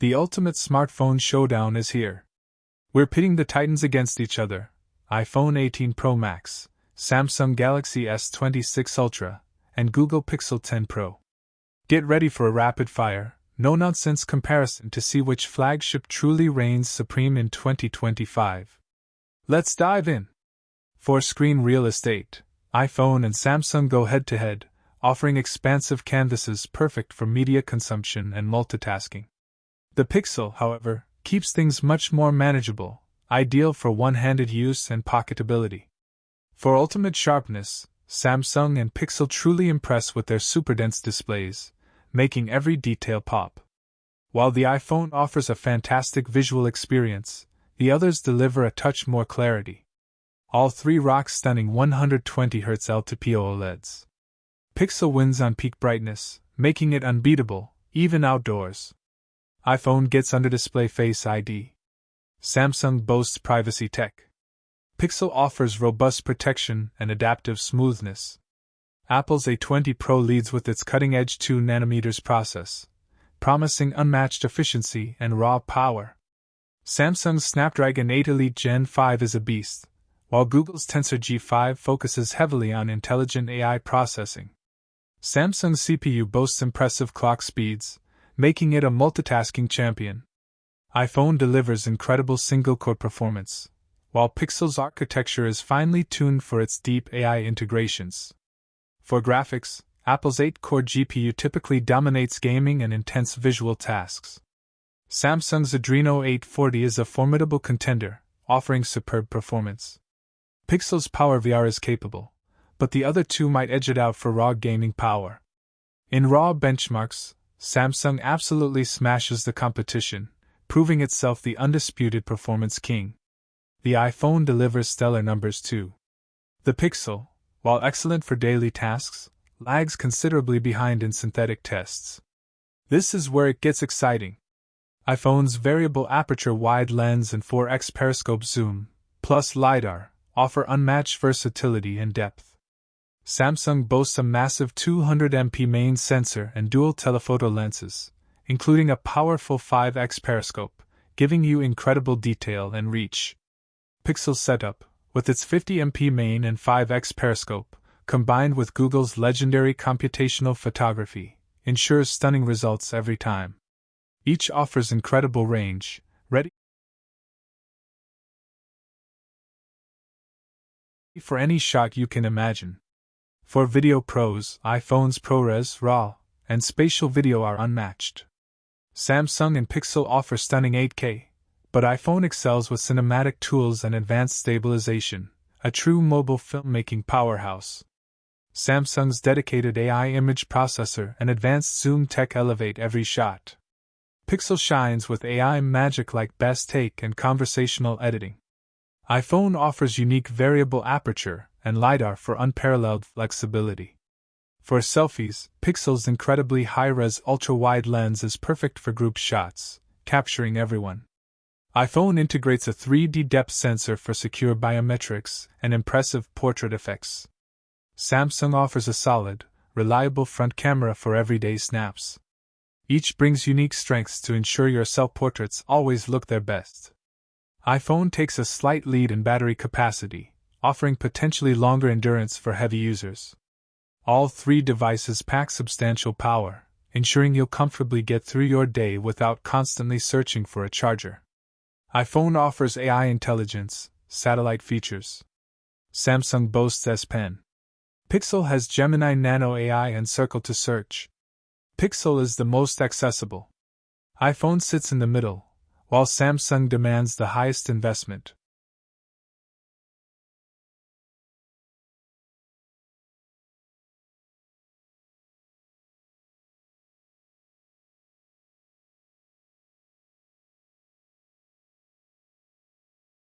The ultimate smartphone showdown is here. We're pitting the titans against each other: iPhone 18 Pro Max, Samsung Galaxy S26 Ultra, and Google Pixel 10 Pro. Get ready for a rapid-fire, no-nonsense comparison to see which flagship truly reigns supreme in 2025. Let's dive in. For screen real estate, iPhone and Samsung go head-to-head, offering expansive canvases perfect for media consumption and multitasking. The Pixel, however, keeps things much more manageable, ideal for one-handed use and pocketability. For ultimate sharpness, Samsung and Pixel truly impress with their super-dense displays, making every detail pop. While the iPhone offers a fantastic visual experience, the others deliver a touch more clarity. All three rock stunning 120Hz LTPO OLEDs. Pixel wins on peak brightness, making it unbeatable, even outdoors. iPhone gets under-display Face ID. Samsung boasts privacy tech. Pixel offers robust protection and adaptive smoothness. Apple's A20 Pro leads with its cutting-edge 2nm process, promising unmatched efficiency and raw power. Samsung's Snapdragon 8 Elite Gen 5 is a beast, while Google's Tensor G5 focuses heavily on intelligent AI processing. Samsung's CPU boasts impressive clock speeds, making it a multitasking champion. iPhone delivers incredible single-core performance, while Pixel's architecture is finely tuned for its deep AI integrations. For graphics, Apple's 8-core GPU typically dominates gaming and intense visual tasks. Samsung's Adreno 840 is a formidable contender, offering superb performance. Pixel's PowerVR is capable, but the other two might edge it out for raw gaming power. In raw benchmarks, Samsung absolutely smashes the competition, proving itself the undisputed performance king. The iPhone delivers stellar numbers too. The Pixel, while excellent for daily tasks, lags considerably behind in synthetic tests. This is where it gets exciting. iPhone's variable aperture wide lens and 4x periscope zoom, plus LiDAR, offer unmatched versatility and depth. Samsung boasts a massive 200MP main sensor and dual telephoto lenses, including a powerful 5x periscope, giving you incredible detail and reach. Pixel's setup, with its 50MP main and 5x periscope, combined with Google's legendary computational photography, ensures stunning results every time. Each offers incredible range, ready for any shot you can imagine. For video pros, iPhone's ProRes, RAW, and spatial video are unmatched. Samsung and Pixel offer stunning 8K, but iPhone excels with cinematic tools and advanced stabilization, a true mobile filmmaking powerhouse. Samsung's dedicated AI image processor and advanced zoom tech elevate every shot. Pixel shines with AI magic like Best Take and conversational editing. iPhone offers unique variable aperture and LiDAR for unparalleled flexibility. For selfies, Pixel's incredibly high-res ultra-wide lens is perfect for group shots, capturing everyone. iPhone integrates a 3D depth sensor for secure biometrics and impressive portrait effects. Samsung offers a solid, reliable front camera for everyday snaps. Each brings unique strengths to ensure your self-portraits always look their best. iPhone takes a slight lead in battery capacity, offering potentially longer endurance for heavy users. All three devices pack substantial power, ensuring you'll comfortably get through your day without constantly searching for a charger. iPhone offers AI intelligence, satellite features. Samsung boasts S Pen. Pixel has Gemini Nano AI and Circle to Search. Pixel is the most accessible. iPhone sits in the middle, while Samsung demands the highest investment.